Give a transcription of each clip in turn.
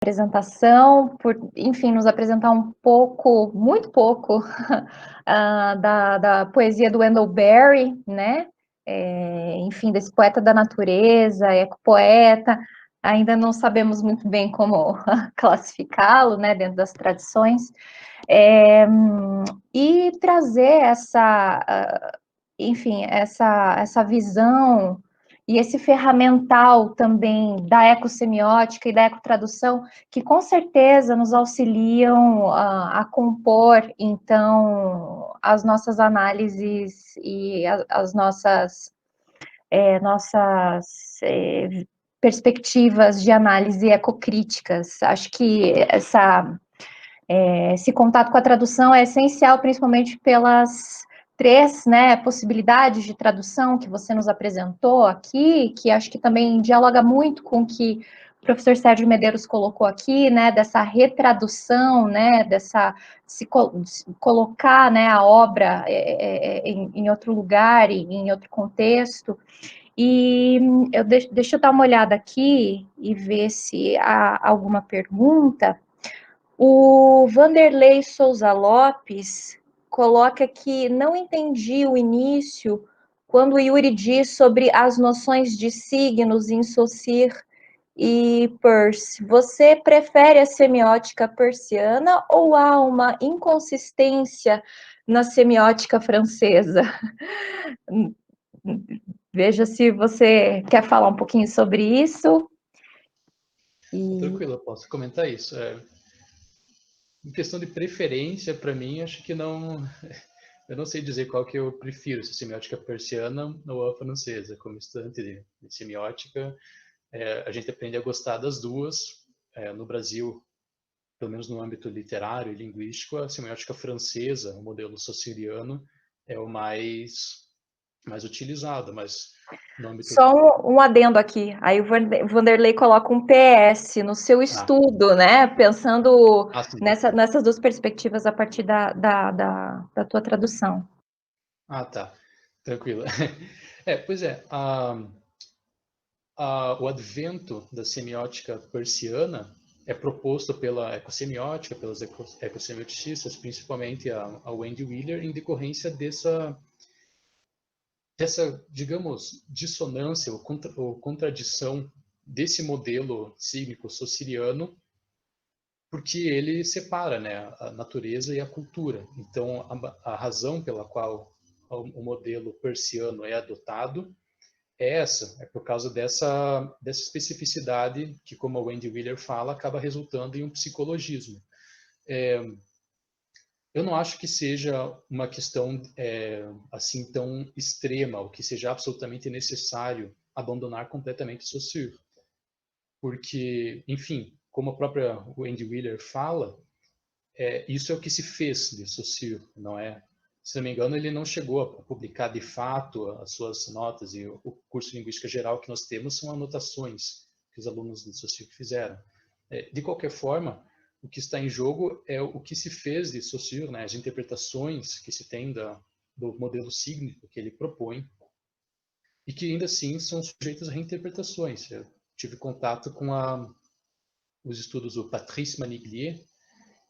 apresentação, por, enfim, nos apresentar um pouco, muito pouco, da poesia do Wendell Berry, né? Enfim, desse poeta da natureza, ecopoeta. Ainda não sabemos muito bem como classificá-lo, né, dentro das tradições. E trazer enfim, essa visão e esse ferramental também da ecossemiótica e da ecotradução, que com certeza nos auxiliam a compor, então, as nossas análises e as nossas perspectivas de análise ecocríticas. Acho que esse contato com a tradução é essencial, principalmente pelas três, né, possibilidades de tradução que você nos apresentou aqui, que acho que também dialoga muito com o que o professor Sérgio Medeiros colocou aqui, né, dessa retradução, né, se colocar, né, a obra em outro lugar, em outro contexto. E deixa eu dar uma olhada aqui e ver se há alguma pergunta. O Vanderlei Souza Lopes coloca que não entendi o início quando o Yuri diz sobre as noções de signos em Saussure e Peirce. Você prefere a semiótica persiana ou há uma inconsistência na semiótica francesa? Veja se você quer falar um pouquinho sobre isso. Tranquilo, eu posso comentar isso. Em questão de preferência, para mim, acho que não. Eu não sei dizer qual que eu prefiro, se a semiótica persiana ou a francesa. Como estudante de semiótica, a gente aprende a gostar das duas. No Brasil, pelo menos no âmbito literário e linguístico, a semiótica francesa, o modelo saussuriano, é o mais utilizado, mas no âmbito... Só um adendo aqui. Aí o Vanderlei coloca um PS no seu Ah, estudo, né? Pensando sim. nessas duas perspectivas a partir da tua tradução. Tá. Tranquilo. Pois é. O advento da semiótica persiana é proposto pela ecossemiótica, pelos ecossemioticistas, principalmente a Wendy Wheeler, em decorrência dessa, digamos, dissonância ou contradição desse modelo cívico-sociriano, porque ele separa, né, a natureza e a cultura. Então, a razão pela qual o modelo persiano é adotado é por causa dessa especificidade que, como a Wendy Wheeler fala, acaba resultando em um psicologismo. Eu não acho que seja uma questão assim tão extrema, ou que seja absolutamente necessário abandonar completamente Saussure, porque, enfim, como a própria Wendy Wheeler fala, isso é o que se fez de Saussure, não é? Se não me engano, ele não chegou a publicar de fato as suas notas, e o curso de Linguística Geral que nós temos são anotações que os alunos de Saussure fizeram. De qualquer forma, o que está em jogo é o que se fez de Saussure, né? As interpretações que se tem do modelo sígnico que ele propõe, e que ainda assim são sujeitos a reinterpretações. Eu tive contato com os estudos do Patrice Maniglier,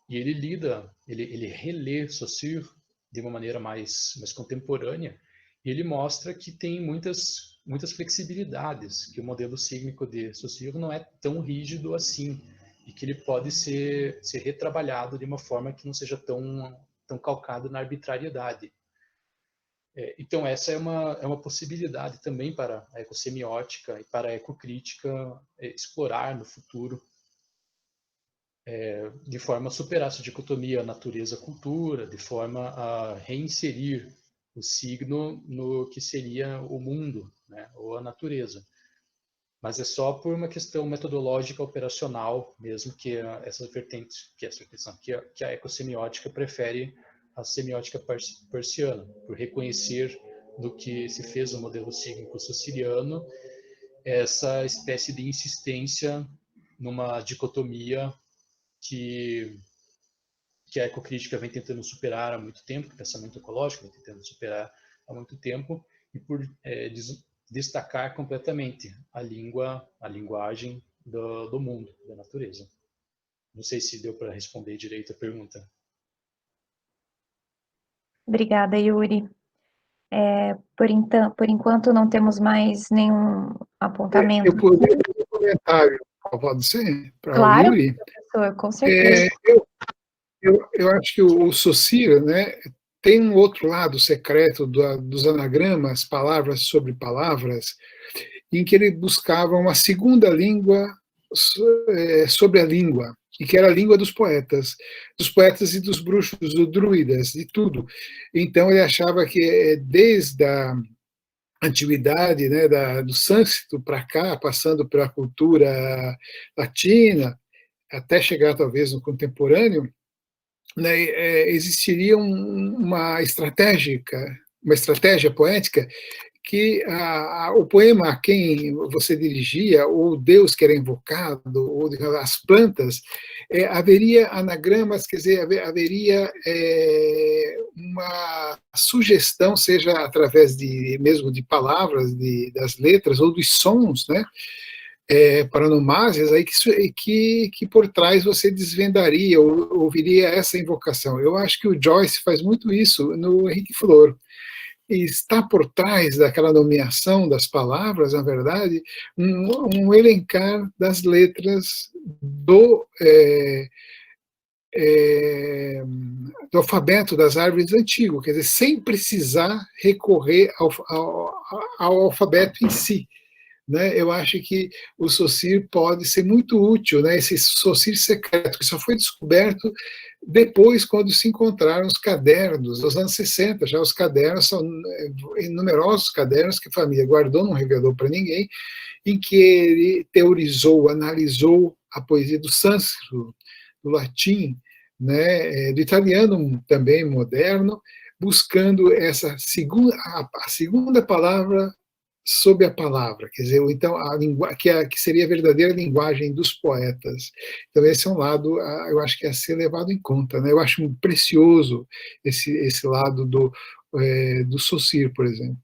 e ele relê Saussure de uma maneira mais contemporânea, e ele mostra que tem muitas flexibilidades, que o modelo sígnico de Saussure não é tão rígido assim, e que ele pode ser retrabalhado de uma forma que não seja tão calcado na arbitrariedade. Então, essa é uma possibilidade também para a ecossemiótica e para a ecocrítica explorar no futuro, de forma a superar essa dicotomia natureza-cultura, de forma a reinserir o signo no que seria o mundo, né, ou a natureza. Mas é só por uma questão metodológica operacional mesmo que essas vertentes, que a ecossemiótica prefere a semiótica persiana, por reconhecer no que se fez no modelo sígnico siciliano essa espécie de insistência numa dicotomia que a ecocrítica vem tentando superar há muito tempo, que o pensamento ecológico vem tentando superar há muito tempo, e por destacar completamente a linguagem do mundo, da natureza. Não sei se deu para responder direito a pergunta. Obrigada, Yuri. Por enquanto, não temos mais nenhum apontamento. Eu poderia fazer um comentário, pode ser? Para o Claro, Yuri? professor, com certeza. Eu acho que o Saussure, né, tem um outro lado secreto dos anagramas, palavras sobre palavras, em que ele buscava uma segunda língua sobre a língua, e que era a língua dos poetas e dos bruxos, dos druidas, de tudo. Então ele achava que desde a antiguidade, né, do sânscrito para cá, passando pela cultura latina, até chegar talvez no contemporâneo, né, existiria uma estratégia poética que o poema a quem você dirigia, ou o Deus que era invocado, ou as plantas, haveria anagramas, quer dizer, haveria uma sugestão, seja através mesmo de palavras, das letras, ou dos sons, né? Paronomásias aí que por trás você desvendaria ou ouviria essa invocação. Eu acho que o Joyce faz muito isso no Henrique Flor. E está por trás daquela nomeação das palavras, na verdade, um elencar das letras do alfabeto das árvores antigo, quer dizer, sem precisar recorrer ao alfabeto em si. Né, eu acho que o Saussure pode ser muito útil, né, esse Saussure secreto, que só foi descoberto depois, quando se encontraram os cadernos, nos anos 60, já os cadernos são numerosos cadernos que a família guardou, não revelou para ninguém, em que ele teorizou, analisou a poesia do sânscrito, do latim, né, do italiano também moderno, buscando essa a segunda palavra sob a palavra, quer dizer, então que seria a verdadeira linguagem dos poetas. Então esse é um lado, eu acho que é a ser levado em conta, né? Eu acho precioso esse lado do Saussure, por exemplo.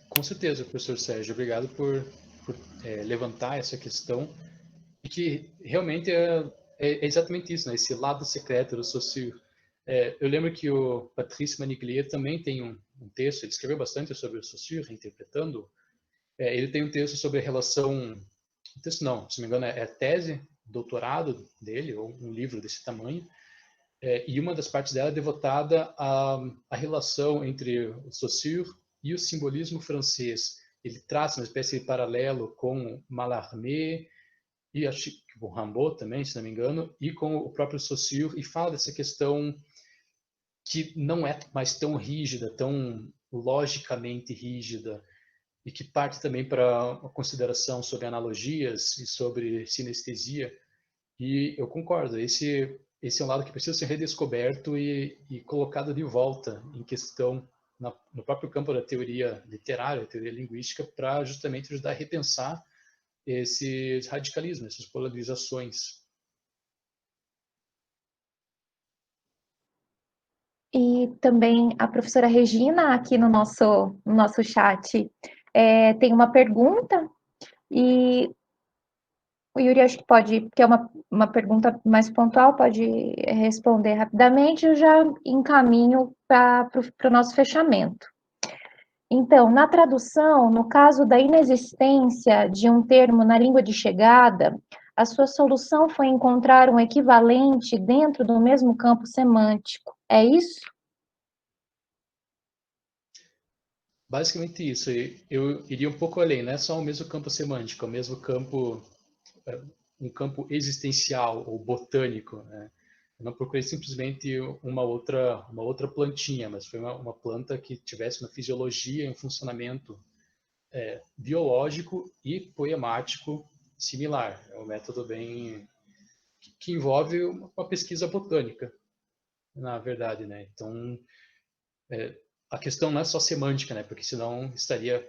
Com certeza, professor Sérgio, obrigado por levantar essa questão, e que realmente é exatamente isso, né? Esse lado secreto do Saussure. Eu lembro que o Patrice Maniglier também tem um texto, ele escreveu bastante sobre o Saussure, reinterpretando. Ele tem um texto sobre a relação, um texto não, se não me engano é tese, doutorado dele, ou um livro desse tamanho, e uma das partes dela é devotada à relação entre o Saussure e o simbolismo francês. Ele traça uma espécie de paralelo com Mallarmé, e acho que o Rimbaud também, se não me engano, e com o próprio Saussure, e fala dessa questão que não é mais tão rígida, tão logicamente rígida, e que parte também para a consideração sobre analogias e sobre sinestesia. E eu concordo, esse é um lado que precisa ser redescoberto e colocado de volta em questão no próprio campo da teoria literária, teoria linguística, para justamente ajudar a repensar esses radicalismos, essas polarizações. E também a professora Regina, aqui no nosso chat, tem uma pergunta, e o Yuri acho que pode, que é uma pergunta mais pontual, pode responder rapidamente, eu já encaminho para o nosso fechamento. Então, na tradução, no caso da inexistência de um termo na língua de chegada, a sua solução foi encontrar um equivalente dentro do mesmo campo semântico. É isso? Basicamente isso. Eu iria um pouco além, não é só o mesmo campo semântico, é o mesmo campo, um campo existencial ou botânico, né? Eu não procurei simplesmente uma outra plantinha, mas foi uma planta que tivesse uma fisiologia e um funcionamento biológico e poemático similar. É um método bem que envolve uma pesquisa botânica, na verdade, né? Então, a questão não é só semântica, né? Porque senão estaria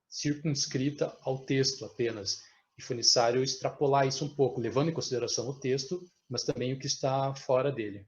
circunscrita ao texto apenas. E foi necessário extrapolar isso um pouco, levando em consideração o texto, mas também o que está fora dele.